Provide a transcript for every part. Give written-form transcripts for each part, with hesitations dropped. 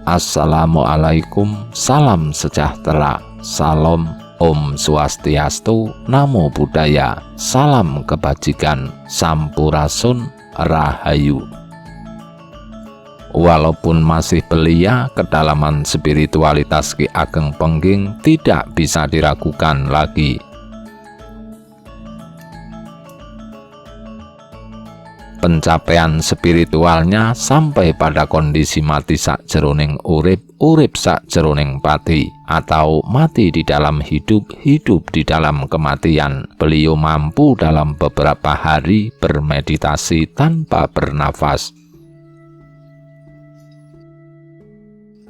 Assalamualaikum, salam sejahtera, salam, Om Swastiastu, Namo Buddhaya, salam kebajikan, Sampurasun, Rahayu. Walaupun masih belia, kedalaman spiritualitas Ki Ageng Pengging tidak bisa diragukan lagi. Pencapaian spiritualnya sampai pada kondisi mati sakjeroning urip, urip sakjeroning pati, atau mati di dalam hidup, hidup di dalam kematian. Beliau mampu dalam beberapa hari bermeditasi tanpa bernafas.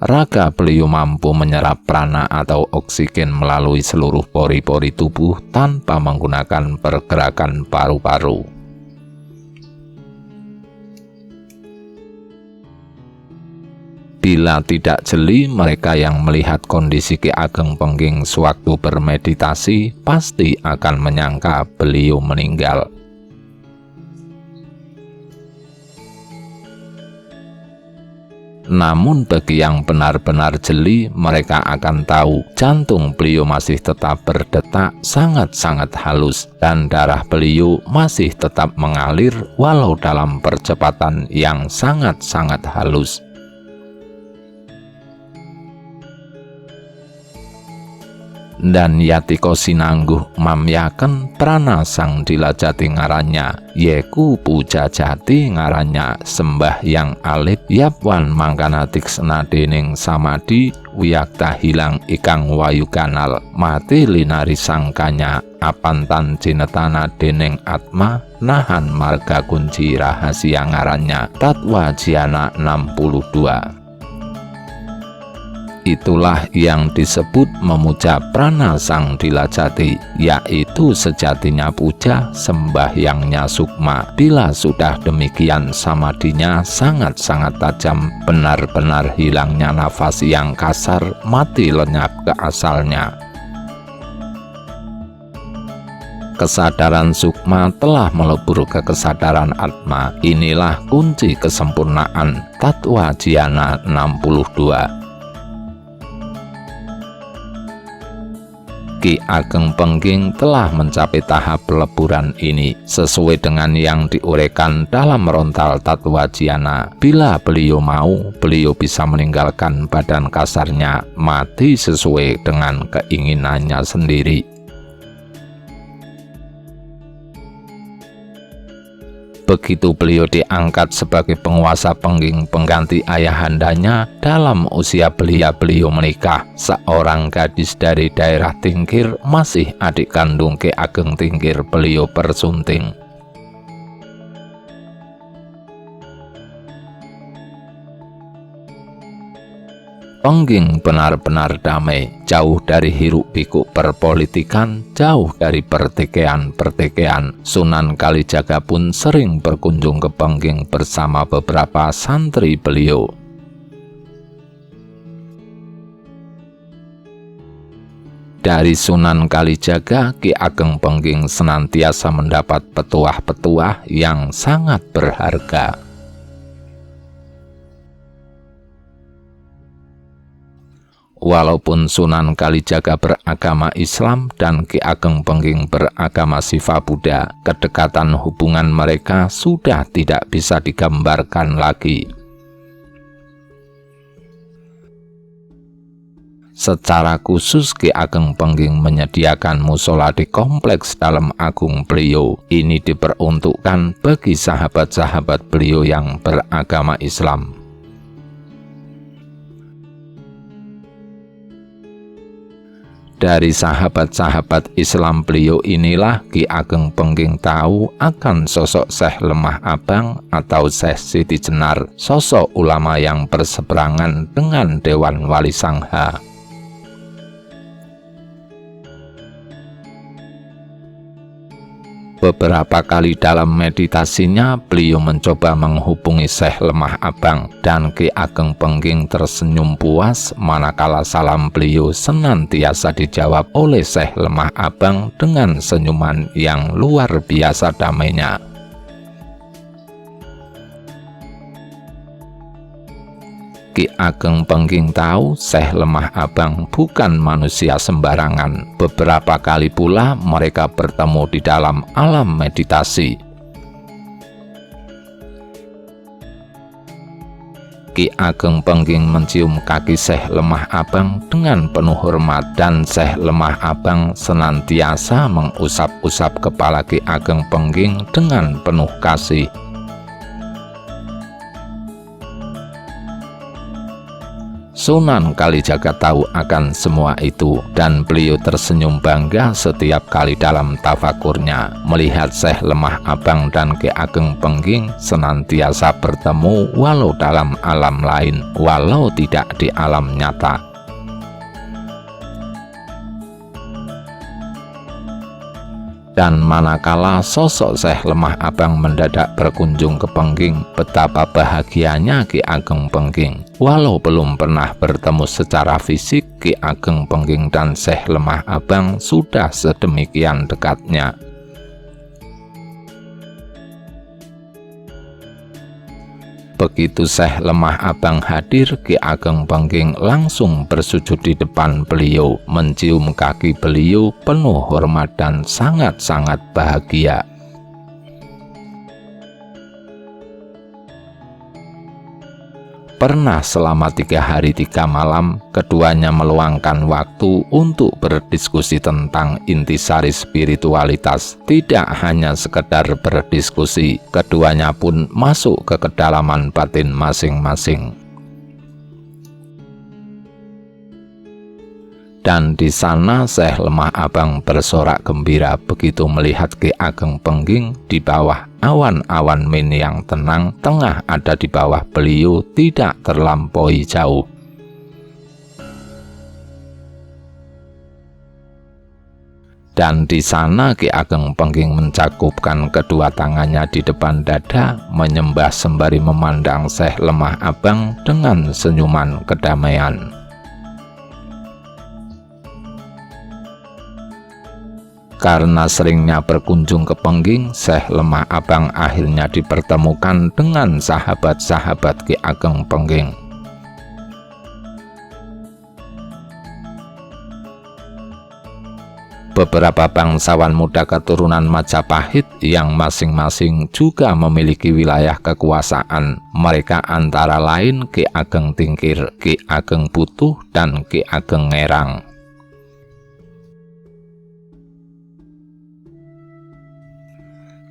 Raga beliau mampu menyerap prana atau oksigen melalui seluruh pori-pori tubuh tanpa menggunakan pergerakan paru-paru. Bila tidak jeli, mereka yang melihat kondisi Ki Ageng Pengging sewaktu bermeditasi pasti akan menyangka beliau meninggal. Namun bagi yang benar-benar jeli, mereka akan tahu jantung beliau masih tetap berdetak sangat-sangat halus dan darah beliau masih tetap mengalir walau dalam percepatan yang sangat-sangat halus. Dan yatiko sinangguh mamyaken prana sang dilajati ngarannya, yeku puja jati ngarannya, sembah yang alit yapwan mangkanatik senadening samadi wiyakta hilang ikang wayu kanal mati linari sangkanya apantan cinetana dening atma nahan marga kunci rahasia ngarannya Tatwa Jiana 62. Itulah yang disebut memuja prana sang dilajati, yaitu sejatinya puja sembahyangnya sukma. Bila sudah demikian samadinya sangat-sangat tajam, benar-benar hilangnya nafas yang kasar, mati lenyap ke asalnya. Kesadaran sukma telah melebur ke kesadaran atma. Inilah kunci kesempurnaan Tatwa Jiana 62. Ki Ageng Pengging telah mencapai tahap peleburan ini sesuai dengan yang diuraikan dalam rontal Tatwa Jiana. Bila beliau mau, beliau bisa meninggalkan badan kasarnya, mati sesuai dengan keinginannya sendiri. Begitu beliau diangkat sebagai penguasa Pengging pengganti ayahandanya, dalam usia belia beliau menikah. Seorang gadis dari daerah Tingkir, masih adik kandung Ki Ageng Tingkir, beliau persunting. Pengging benar-benar damai, jauh dari hiruk pikuk perpolitikan, jauh dari pertikaian-pertikaian. Sunan Kalijaga pun sering berkunjung ke Pengging bersama beberapa santri beliau. Dari Sunan Kalijaga, Ki Ageng Pengging senantiasa mendapat petuah-petuah yang sangat berharga. Walaupun Sunan Kalijaga beragama Islam dan Ki Ageng Pengging beragama Siva Buddha, kedekatan hubungan mereka sudah tidak bisa digambarkan lagi. Secara khusus Ki Ageng Pengging menyediakan musola di kompleks dalam agung beliau. Ini diperuntukkan bagi sahabat-sahabat beliau yang beragama Islam. Dari sahabat-sahabat Islam beliau inilah Ki Ageng Pengging tahu akan sosok Syekh Lemah Abang atau Syekh Siti Jenar, sosok ulama yang berseberangan dengan Dewan Wali Sangha. Beberapa kali dalam meditasinya, beliau mencoba menghubungi Syekh Lemah Abang, dan Ki Ageng Pengging tersenyum puas manakala salam beliau senantiasa dijawab oleh Syekh Lemah Abang dengan senyuman yang luar biasa damainya. Ki Ageng Pengging tahu Syekh Lemah Abang bukan manusia sembarangan. Beberapa kali pula mereka bertemu di dalam alam meditasi. Ki Ageng Pengging mencium kaki Syekh Lemah Abang dengan penuh hormat, dan Syekh Lemah Abang senantiasa mengusap-usap kepala Ki Ageng Pengging dengan penuh kasih. Sunan Kalijaga tahu akan semua itu, dan beliau tersenyum bangga setiap kali dalam tafakurnya melihat Syekh Lemah Abang dan Ki Ageng Pengging senantiasa bertemu walau dalam alam lain, walau tidak di alam nyata. Dan manakala sosok Syekh Lemah Abang mendadak berkunjung ke Pengging, betapa bahagianya Ki Ageng Pengging. Walau belum pernah bertemu secara fisik, Ki Ageng Pengging dan Syekh Lemah Abang sudah sedemikian dekatnya. Begitu Syekh Lemah Abang hadir, Ki Ageng Pengging langsung bersujud di depan beliau, mencium kaki beliau penuh hormat dan sangat-sangat bahagia. Pernah selama 3 hari 3 malam, keduanya meluangkan waktu untuk berdiskusi tentang intisari spiritualitas. Tidak hanya sekedar berdiskusi, keduanya pun masuk ke kedalaman batin masing-masing. Dan di sana Syekh Lemah Abang bersorak gembira begitu melihat Ki Ageng Pengging di bawah awan-awan min yang tenang, tengah ada di bawah beliau, tidak terlampaui jauh. Dan di sana Ki Ageng Pengging mencakupkan kedua tangannya di depan dada, menyembah sembari memandang Syekh Lemah Abang dengan senyuman kedamaian. Karena seringnya berkunjung ke Pengging, Syekh Lemah Abang akhirnya dipertemukan dengan sahabat-sahabat Ki Ageng Pengging. Beberapa bangsawan muda keturunan Majapahit yang masing-masing juga memiliki wilayah kekuasaan. Mereka antara lain Ki Ageng Tingkir, Ki Ageng Putuh, dan Ki Ageng Ngerang.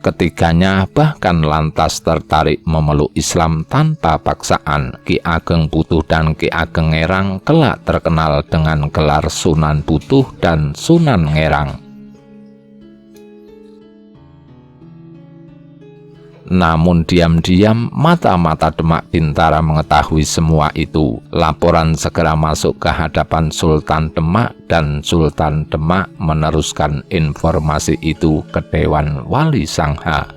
Ketiganya bahkan lantas tertarik memeluk Islam tanpa paksaan. Ki Ageng Putuh dan Ki Ageng Ngerang kelak terkenal dengan gelar Sunan Putuh dan Sunan Ngerang. Namun diam-diam mata-mata Demak Bintara mengetahui semua itu. Laporan segera masuk ke hadapan Sultan Demak, dan Sultan Demak meneruskan informasi itu ke Dewan Wali Sangha.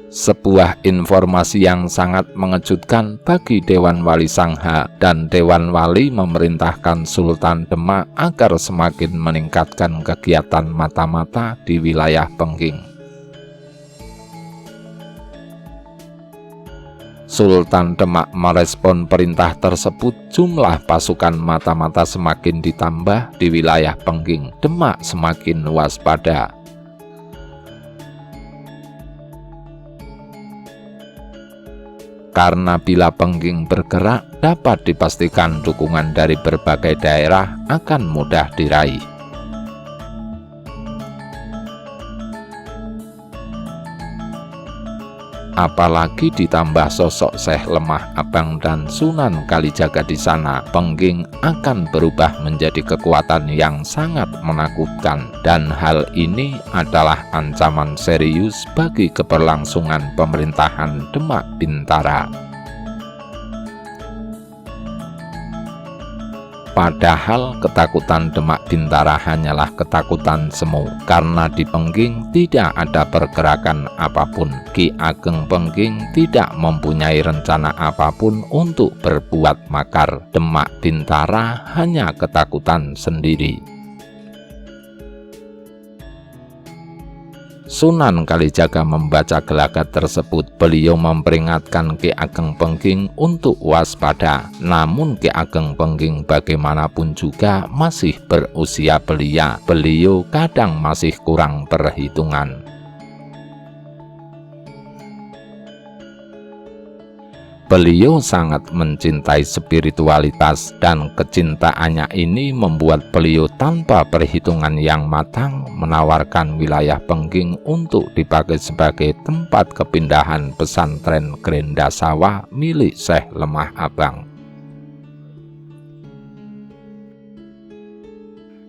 Sebuah informasi yang sangat mengejutkan bagi Dewan Wali Sangha, dan Dewan Wali memerintahkan Sultan Demak agar semakin meningkatkan kegiatan mata-mata di wilayah Pengging. Sultan Demak merespon perintah tersebut. Jumlah pasukan mata-mata semakin ditambah di wilayah Pengging. Demak semakin waspada. Karena bila Pengging bergerak, dapat dipastikan dukungan dari berbagai daerah akan mudah diraih. Apalagi ditambah sosok Syekh Lemah Abang dan Sunan Kalijaga di sana, Pengging akan berubah menjadi kekuatan yang sangat menakutkan, dan hal ini adalah ancaman serius bagi keberlangsungan pemerintahan Demak Bintara. Padahal ketakutan Demak Bintara hanyalah ketakutan semu, karena di Pengging tidak ada pergerakan apapun. Ki Ageng Pengging tidak mempunyai rencana apapun untuk berbuat makar. Demak Bintara hanya ketakutan sendiri. Sunan Kalijaga membaca gelagat tersebut. Beliau memperingatkan Ki Ageng Pengging untuk waspada. Namun Ki Ageng Pengging bagaimanapun juga masih berusia belia. Beliau kadang masih kurang perhitungan. Beliau sangat mencintai spiritualitas, dan kecintaannya ini membuat beliau tanpa perhitungan yang matang menawarkan wilayah Pengging untuk dipakai sebagai tempat kepindahan pesantren Grendasawa milik Syekh Lemah Abang.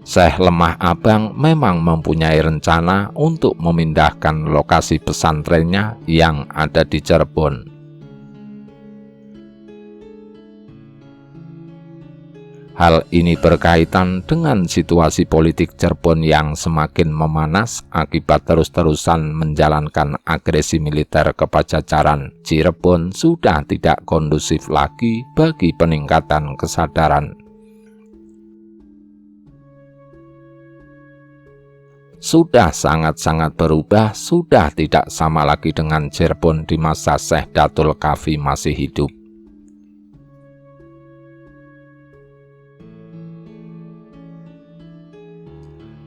Syekh Lemah Abang memang mempunyai rencana untuk memindahkan lokasi pesantrennya yang ada di Cirebon. Hal ini berkaitan dengan situasi politik Cirebon yang semakin memanas akibat terus-terusan menjalankan agresi militer ke Pajajaran. Cirebon sudah tidak kondusif lagi bagi peningkatan kesadaran. Sudah sangat-sangat berubah, sudah tidak sama lagi dengan Cirebon di masa Syekh Datul Kafi masih hidup.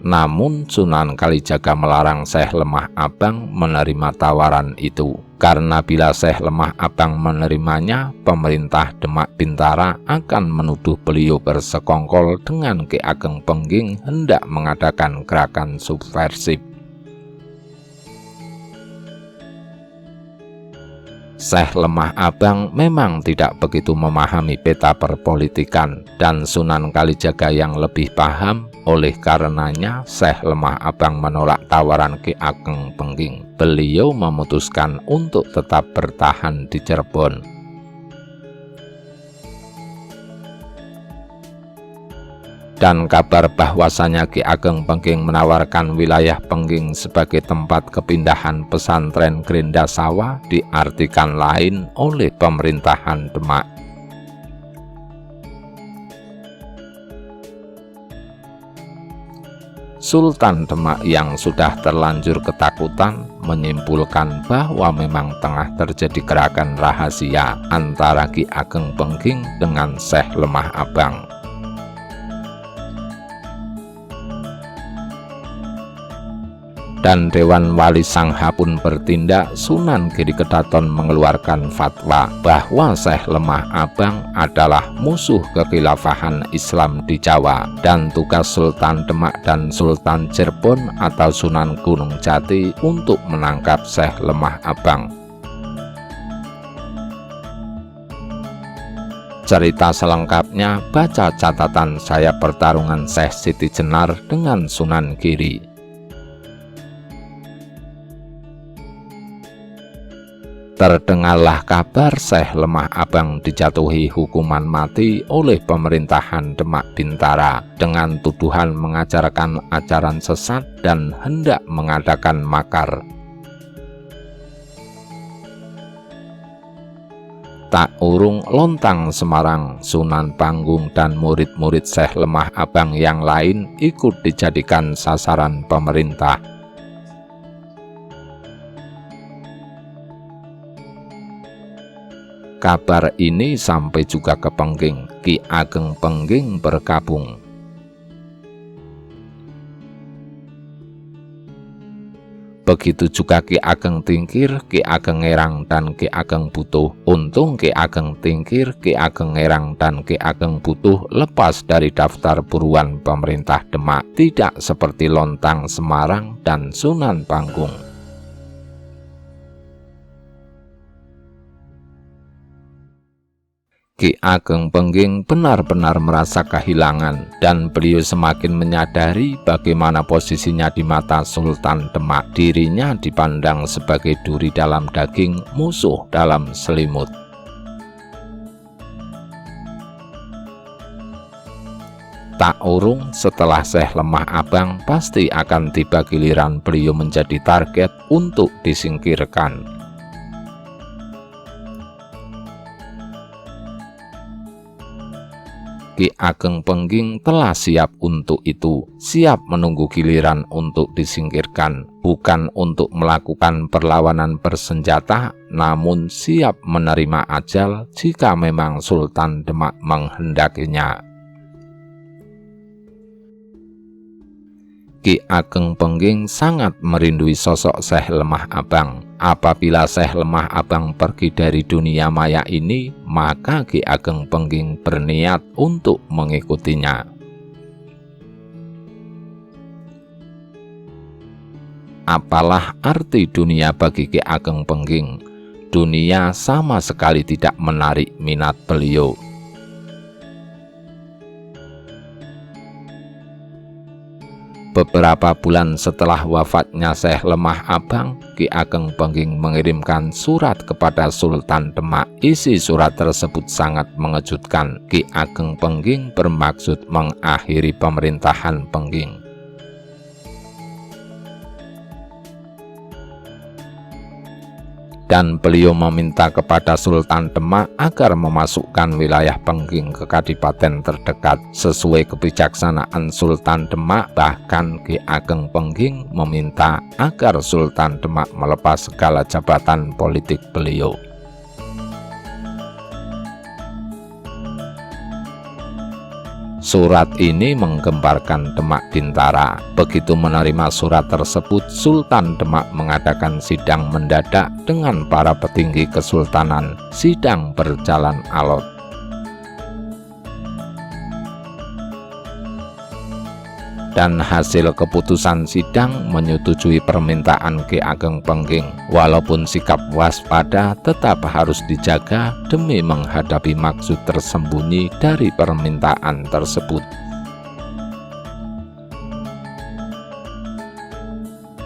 Namun Sunan Kalijaga melarang Syekh Lemah Abang menerima tawaran itu, karena bila Syekh Lemah Abang menerimanya, pemerintah Demak Bintara akan menuduh beliau bersekongkol dengan Ki Ageng Pengging hendak mengadakan gerakan subversif. Syekh Lemah Abang memang tidak begitu memahami peta perpolitikan, dan Sunan Kalijaga yang lebih paham. Oleh karenanya, Syekh Lemah Abang menolak tawaran Ki Ageng Pengging. Beliau memutuskan untuk tetap bertahan di Cirebon. Dan kabar bahwasanya Ki Ageng Pengging menawarkan wilayah Pengging sebagai tempat kepindahan pesantren Grendasawa diartikan lain oleh pemerintahan Demak. Sultan Demak yang sudah terlanjur ketakutan menyimpulkan bahwa memang tengah terjadi gerakan rahasia antara Ki Ageng Pengging dengan Syekh Lemah Abang. Dan Dewan Wali Sangha pun bertindak. Sunan Giri Kedaton mengeluarkan fatwa bahwa Syekh Lemah Abang adalah musuh kekhilafahan Islam di Jawa, dan tugas Sultan Demak dan Sultan Cirebon atau Sunan Gunung Jati untuk menangkap Syekh Lemah Abang. Cerita selengkapnya baca catatan saya pertarungan Syekh Siti Jenar dengan Sunan Giri. Terdengarlah kabar Syekh Lemah Abang dijatuhi hukuman mati oleh pemerintahan Demak Bintara dengan tuduhan mengajarkan ajaran sesat dan hendak mengadakan makar. Tak urung lontang Semarang, Sunan Panggung dan murid-murid Syekh Lemah Abang yang lain ikut dijadikan sasaran pemerintah. Kabar ini sampai juga ke Pengging. Ki Ageng Pengging bergabung. Begitu juga Ki Ageng Tingkir, Ki Ageng Ngerang, dan Ki Ageng Butuh. Untung Ki Ageng Tingkir, Ki Ageng Ngerang, dan Ki Ageng Butuh lepas dari daftar buruan pemerintah Demak, tidak seperti lontang Semarang dan Sunan Panggung. Ki Ageng Pengging benar-benar merasa kehilangan, dan beliau semakin menyadari bagaimana posisinya di mata Sultan Demak. Dirinya dipandang sebagai duri dalam daging, musuh dalam selimut. Tak urung setelah Syekh Lemah Abang, pasti akan tiba giliran beliau menjadi target untuk disingkirkan. Ki Ageng Pengging telah siap untuk itu, siap menunggu giliran untuk disingkirkan, bukan untuk melakukan perlawanan bersenjata, namun siap menerima ajal jika memang Sultan Demak menghendakinya. Ki Ageng Pengging sangat merindui sosok Syekh Lemah Abang. Apabila Syekh Lemah Abang pergi dari dunia maya ini, maka Ki Ageng Pengging berniat untuk mengikutinya. Apalah arti dunia bagi Ki Ageng Pengging? Dunia sama sekali tidak menarik minat beliau. Beberapa bulan setelah wafatnya Syekh Lemah Abang, Ki Ageng Pengging mengirimkan surat kepada Sultan Demak. Isi surat tersebut sangat mengejutkan. Ki Ageng Pengging bermaksud mengakhiri pemerintahan Pengging. Dan beliau meminta kepada Sultan Demak agar memasukkan wilayah Pengging ke kadipaten terdekat. Sesuai kebijaksanaan Sultan Demak, bahkan Ki Ageng Pengging meminta agar Sultan Demak melepas segala jabatan politik beliau. Surat ini menggemparkan Demak Bintara. Begitu menerima surat tersebut, Sultan Demak mengadakan sidang mendadak dengan para petinggi kesultanan. Sidang berjalan alot. Dan hasil keputusan sidang menyetujui permintaan Ki Ageng Pengging. Walaupun sikap waspada tetap harus dijaga demi menghadapi maksud tersembunyi dari permintaan tersebut.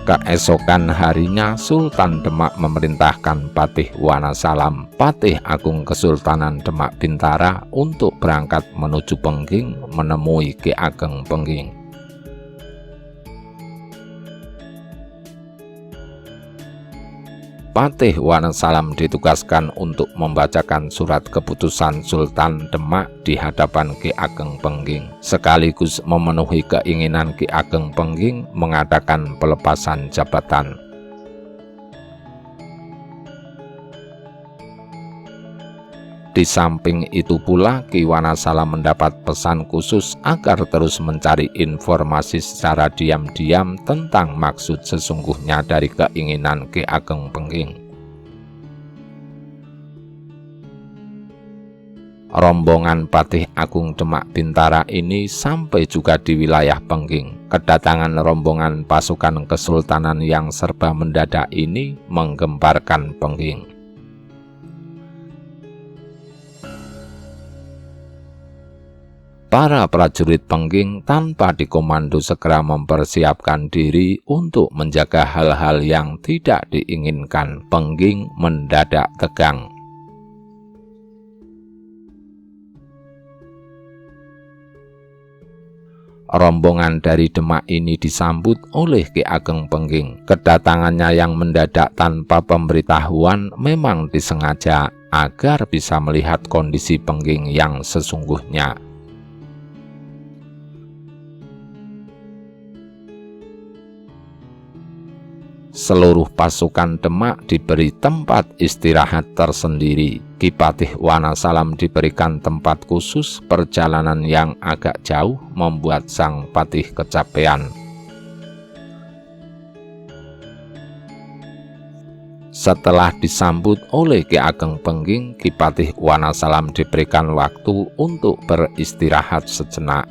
Keesokan harinya, Sultan Demak memerintahkan Patih Wanasalam, Patih Agung Kesultanan Demak Bintara, untuk berangkat menuju Pengging menemui Ki Ageng Pengging. Patih Wanasalam ditugaskan untuk membacakan surat keputusan Sultan Demak di hadapan Ki Ageng Pengging, sekaligus memenuhi keinginan Ki Ageng Pengging mengadakan pelepasan jabatan. Di samping itu pula, Ki Wanasalam mendapat pesan khusus agar terus mencari informasi secara diam-diam tentang maksud sesungguhnya dari keinginan Ki Ageng Pengging. Rombongan Patih Agung Demak Bintara ini sampai juga di wilayah Pengging. Kedatangan rombongan pasukan kesultanan yang serba mendadak ini menggemparkan Pengging. Para prajurit Pengging tanpa dikomando segera mempersiapkan diri untuk menjaga hal-hal yang tidak diinginkan. Pengging mendadak tegang. Rombongan dari Demak ini disambut oleh Ki Ageng Pengging. Kedatangannya yang mendadak tanpa pemberitahuan memang disengaja agar bisa melihat kondisi Pengging yang sesungguhnya. Seluruh pasukan Demak diberi tempat istirahat tersendiri. Ki Patih Wanasalam diberikan tempat khusus. Perjalanan yang agak jauh membuat sang patih kecapean. Setelah disambut oleh Ki Ageng Pengging, Ki Patih Wanasalam diberikan waktu untuk beristirahat sejenak.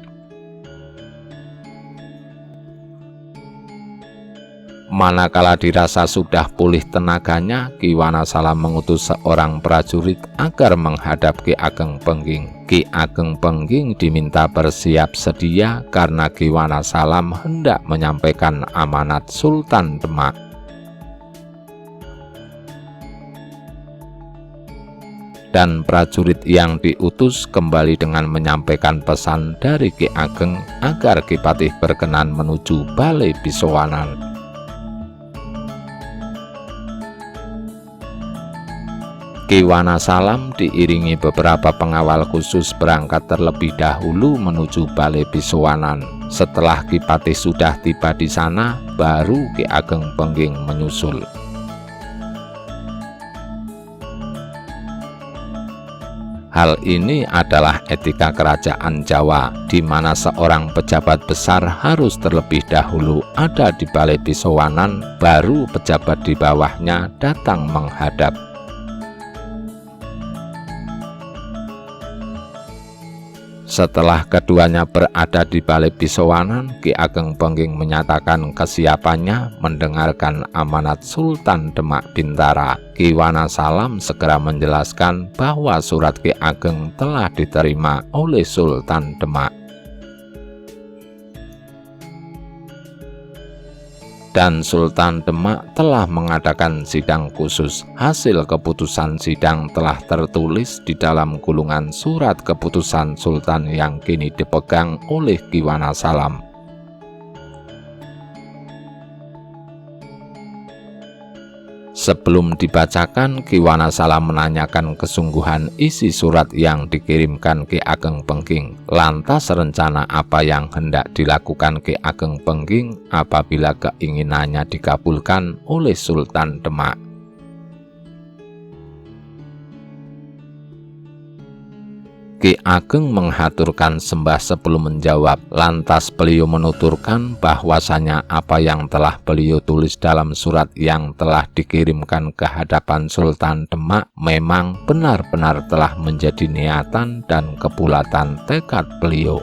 Manakala dirasa sudah pulih tenaganya, Ki Wanasalam mengutus seorang prajurit agar menghadap Ki Ageng Pengging. Ki Ageng Pengging diminta bersiap sedia karena Ki Wanasalam hendak menyampaikan amanat Sultan Demak. Dan prajurit yang diutus kembali dengan menyampaikan pesan dari Ki Ageng agar Ki Patih berkenan menuju Balai Bisowanan. Ki Wanasalam diiringi beberapa pengawal khusus berangkat terlebih dahulu menuju Balai Bisowanan. Setelah Ki Patih sudah tiba di sana, baru Ki Ageng Pengging menyusul. Hal ini adalah etika kerajaan Jawa, di mana seorang pejabat besar harus terlebih dahulu ada di Balai Bisowanan, baru pejabat di bawahnya datang menghadap. Setelah keduanya berada di Balai Bisowanan, Ki Ageng Pengging menyatakan kesiapannya mendengarkan amanat Sultan Demak Bintara. Ki Wanasalam segera menjelaskan bahwa surat Ki Ageng telah diterima oleh Sultan Demak. Dan Sultan Demak telah mengadakan sidang khusus. Hasil keputusan sidang telah tertulis di dalam gulungan surat keputusan Sultan yang kini dipegang oleh Ki Wanasalam. Sebelum dibacakan, Ki Wanasalam menanyakan kesungguhan isi surat yang dikirimkan Ki Ageng Pengging. Lantas rencana apa yang hendak dilakukan Ki Ageng Pengging apabila keinginannya dikabulkan oleh Sultan Demak. Ki Ageng menghaturkan sembah sebelum menjawab. Lantas beliau menuturkan bahwasanya apa yang telah beliau tulis dalam surat yang telah dikirimkan ke hadapan Sultan Demak memang benar-benar telah menjadi niatan dan kebulatan tekad beliau.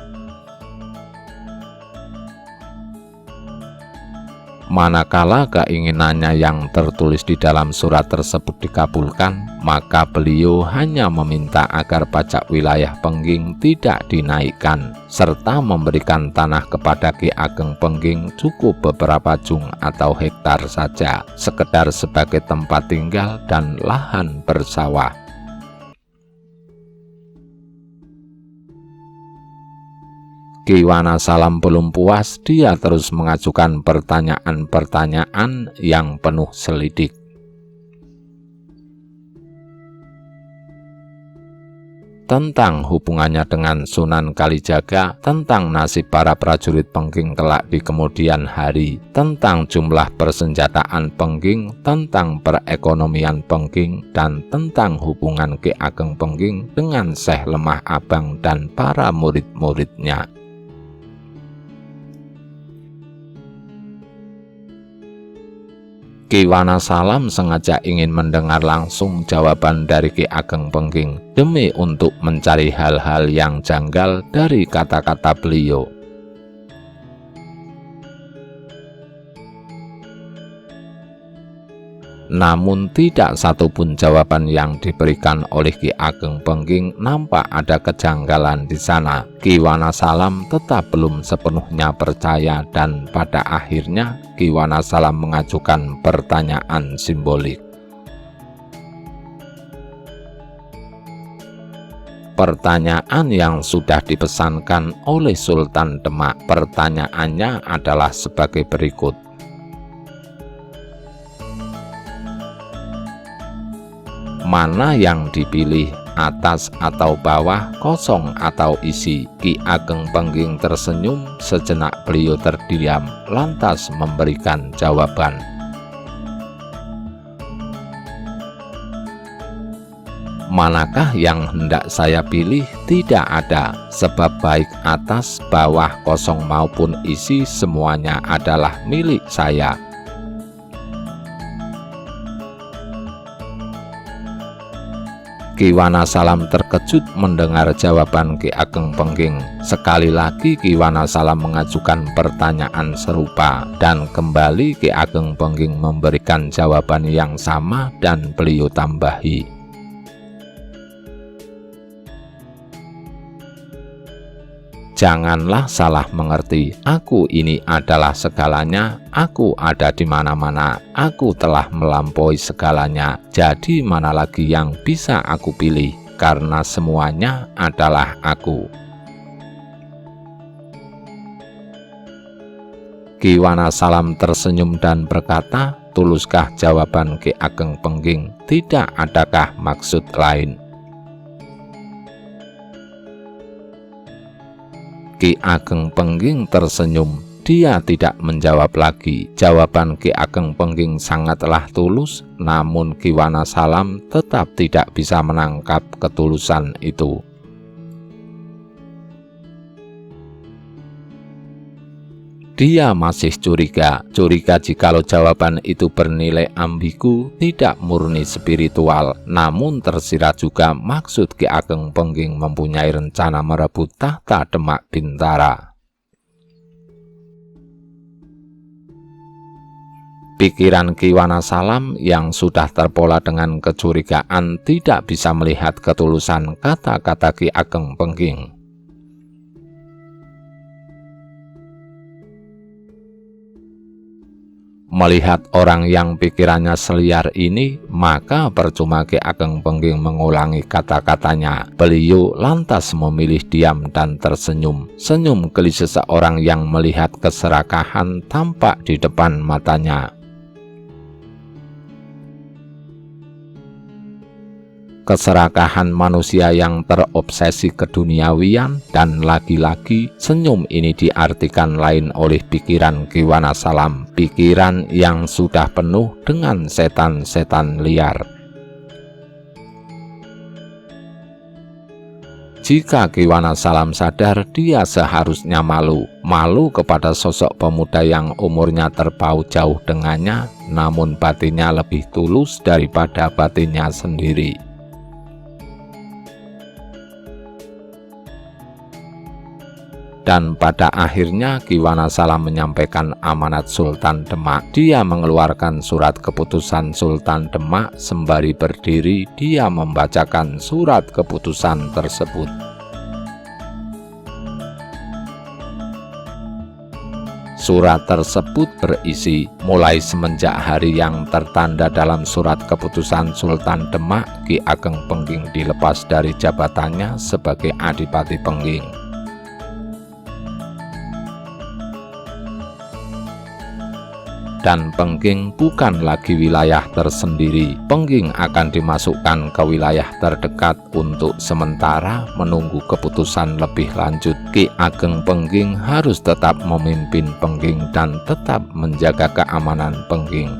Manakala keinginannya yang tertulis di dalam surat tersebut dikabulkan, maka beliau hanya meminta agar pajak wilayah Pengging tidak dinaikkan, serta memberikan tanah kepada Ki Ageng Pengging cukup beberapa jung atau hektar saja, sekedar sebagai tempat tinggal dan lahan bersawah. Ki Wanasalam belum puas, dia terus mengajukan pertanyaan-pertanyaan yang penuh selidik. Tentang hubungannya dengan Sunan Kalijaga, tentang nasib para prajurit Pengging kelak di kemudian hari, tentang jumlah persenjataan Pengging, tentang perekonomian Pengging, dan tentang hubungan Ki Ageng Pengging dengan Syekh Lemah Abang dan para murid-muridnya. Ki Wanasalam sengaja ingin mendengar langsung jawaban dari Ki Ageng Pengging demi untuk mencari hal-hal yang janggal dari kata-kata beliau. Namun tidak satupun jawaban yang diberikan oleh Ki Ageng Pengging nampak ada kejanggalan di sana. Ki Wanasalam tetap belum sepenuhnya percaya dan pada akhirnya Ki Wanasalam mengajukan pertanyaan simbolik. Pertanyaan yang sudah dipesankan oleh Sultan Demak. Pertanyaannya adalah sebagai berikut. Mana yang dipilih, atas atau bawah, kosong atau isi? Ki Ageng Pengging tersenyum sejenak, beliau terdiam, lantas memberikan jawaban. Manakah yang hendak saya pilih? Tidak ada, sebab baik atas, bawah, kosong maupun isi semuanya adalah milik saya. Ki Wanasalam terkejut mendengar jawaban Ki Ageng Pengging. Sekali lagi Ki Wanasalam mengajukan pertanyaan serupa dan kembali Ki Ageng Pengging memberikan jawaban yang sama dan beliau tambahi, janganlah salah mengerti, aku ini adalah segalanya, aku ada di mana-mana, aku telah melampaui segalanya, jadi mana lagi yang bisa aku pilih, karena semuanya adalah aku. Ki Wanasalam tersenyum dan berkata, tuluskah jawaban Ki Ageng Pengging? Tidak adakah maksud lain? Ki Ageng Pengging tersenyum. Dia tidak menjawab lagi. Jawaban Ki Ageng Pengging sangatlah tulus, namun Ki Wanasalam tetap tidak bisa menangkap ketulusan itu. Dia masih curiga jikalau jawaban itu bernilai ambigu, tidak murni spiritual, namun tersirat juga maksud Ki Ageng Pengging mempunyai rencana merebut tahta Demak Bintara. Pikiran Ki Wanasalam yang sudah terpola dengan kecurigaan tidak bisa melihat ketulusan kata-kata Ki Ageng Pengging. Melihat orang yang pikirannya seliar ini, maka percuma Ki Ageng Pengging mengulangi kata-katanya. Beliau lantas memilih diam dan tersenyum. Senyum geli seseorang yang melihat keserakahan tampak di depan matanya. Keserakahan manusia yang terobsesi keduniawian, dan lagi-lagi senyum ini diartikan lain oleh pikiran Ki Wanasalam, pikiran yang sudah penuh dengan setan-setan liar. Jika Ki Wanasalam sadar, dia seharusnya malu kepada sosok pemuda yang umurnya terpaut jauh dengannya, namun batinnya lebih tulus daripada batinnya sendiri. Dan pada akhirnya Ki Wanasalam menyampaikan amanat Sultan Demak. Dia mengeluarkan surat keputusan Sultan Demak. Sembari berdiri, dia membacakan surat keputusan tersebut. Surat tersebut berisi, mulai semenjak hari yang tertanda dalam surat keputusan Sultan Demak, Ki Ageng Pengging dilepas dari jabatannya sebagai Adipati Pengging. Dan Pengging bukan lagi wilayah tersendiri. Pengging akan dimasukkan ke wilayah terdekat untuk sementara menunggu keputusan lebih lanjut. Ki Ageng Pengging harus tetap memimpin Pengging dan tetap menjaga keamanan Pengging.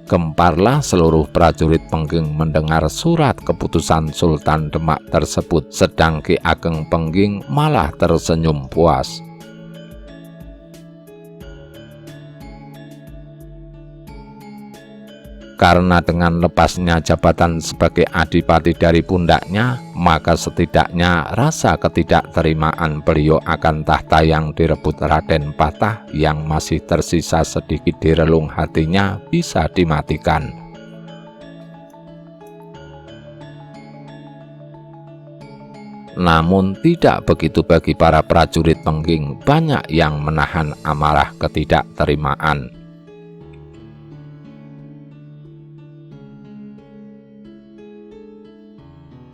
Gemparlah seluruh prajurit Pengging mendengar surat keputusan Sultan Demak tersebut, sedang Ki Ageng Pengging malah tersenyum puas. Karena dengan lepasnya jabatan sebagai adipati dari pundaknya, maka setidaknya rasa ketidakterimaan beliau akan tahta yang direbut Raden Patah yang masih tersisa sedikit di relung hatinya bisa dimatikan. Namun tidak begitu bagi para prajurit Pengging, banyak yang menahan amarah ketidakterimaan.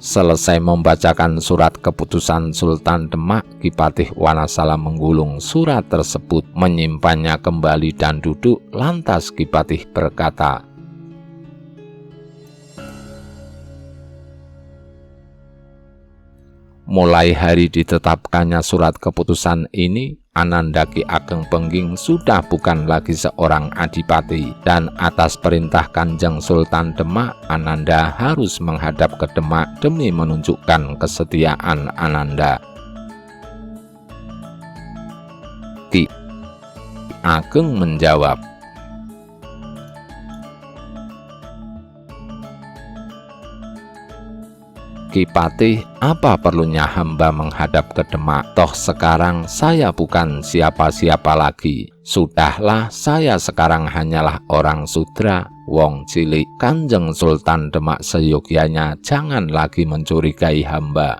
Selesai membacakan surat keputusan Sultan Demak, Ki Patih Wanasalam menggulung surat tersebut, menyimpannya kembali dan duduk. Lantas Ki Patih berkata, mulai hari ditetapkannya surat keputusan ini, Ananda Ki Ageng Pengging sudah bukan lagi seorang adipati, dan atas perintah Kanjeng Sultan Demak, Ananda harus menghadap ke Demak demi menunjukkan kesetiaan Ananda. Ki Ageng menjawab, Ki Patih, apa perlunya hamba menghadap ke Demak? Toh sekarang saya bukan siapa-siapa lagi. Sudahlah, saya sekarang hanyalah orang sudra, wong cilik. Kanjeng Sultan Demak seyogyanya jangan lagi mencurigai hamba.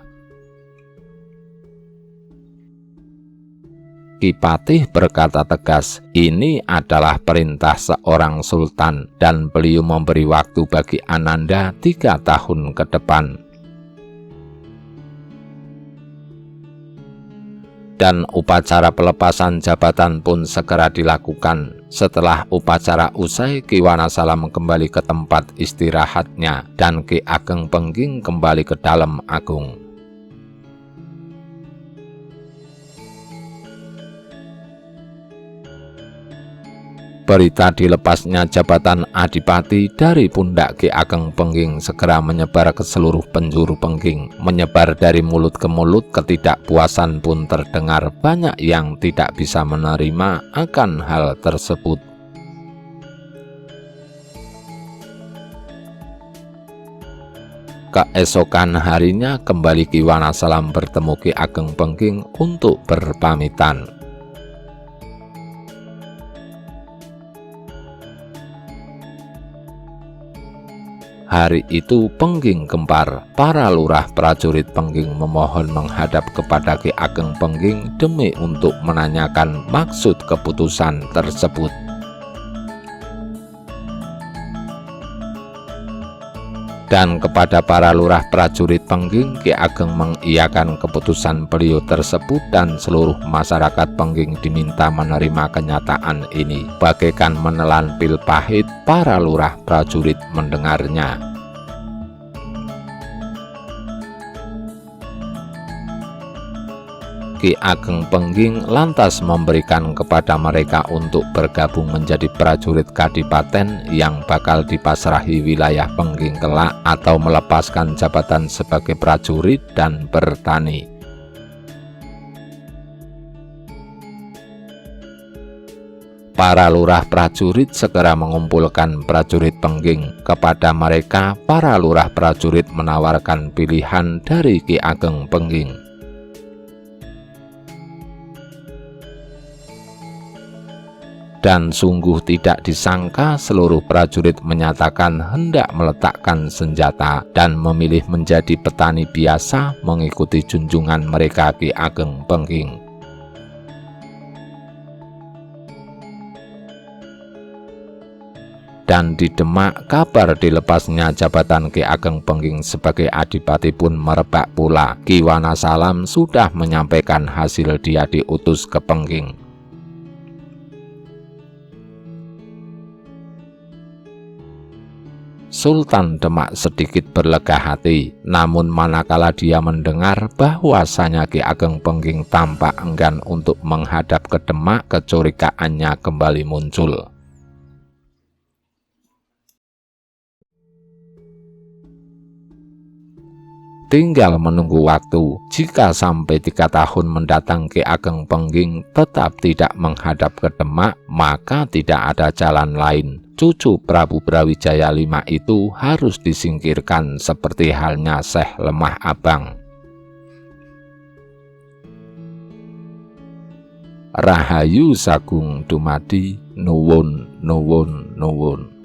Ki Patih berkata tegas, ini adalah perintah seorang sultan, dan beliau memberi waktu bagi Ananda 3 tahun ke depan. Dan upacara pelepasan jabatan pun segera dilakukan. Setelah upacara usai, Ki Wanasalam kembali ke tempat istirahatnya dan Ki Ageng Pengging kembali ke dalam agung. Berita dilepasnya jabatan Adipati dari pundak Ki Ageng Pengging segera menyebar ke seluruh penjuru Pengging. Menyebar dari mulut ke mulut, ketidakpuasan pun terdengar. Banyak yang tidak bisa menerima akan hal tersebut. Keesokan harinya kembali Ki Wanasalam bertemu Ki Ageng Pengging untuk berpamitan. Hari itu Pengging kembar. Para lurah prajurit Pengging memohon menghadap kepada Ki Ageng Pengging demi untuk menanyakan maksud keputusan tersebut. Dan kepada para lurah prajurit Pengging, Ki Ageng mengiyakan keputusan beliau tersebut dan seluruh masyarakat Pengging diminta menerima kenyataan ini. Bagaikan menelan pil pahit, para lurah prajurit mendengarnya. Ki Ageng Pengging lantas memberikan kepada mereka untuk bergabung menjadi prajurit kadipaten yang bakal dipasrahi wilayah Pengging kelak, atau melepaskan jabatan sebagai prajurit dan bertani. Para lurah prajurit segera mengumpulkan prajurit Pengging. Kepada mereka, para lurah prajurit menawarkan pilihan dari Ki Ageng Pengging. Dan sungguh tidak disangka, seluruh prajurit menyatakan hendak meletakkan senjata dan memilih menjadi petani biasa mengikuti junjungan mereka Ki Ageng Pengging. Dan di Demak, kabar dilepasnya jabatan Ki Ageng Pengging sebagai Adipati pun merebak pula. Ki Wanasalam sudah menyampaikan hasil dia diutus ke Pengging. Sultan Demak sedikit berlega hati, namun manakala dia mendengar bahwasanya Ki Ageng Pengging tampak enggan untuk menghadap ke Demak, kecurigaannya kembali muncul. Tinggal menunggu waktu. Jika sampai 3 tahun mendatang Ki Ageng Pengging tetap tidak menghadap ke Demak, maka tidak ada jalan lain. Cucu Prabu Brawijaya V itu harus disingkirkan seperti halnya Syekh Lemah Abang. Rahayu Sagung Dumadi, nuwun nuwun nuwun.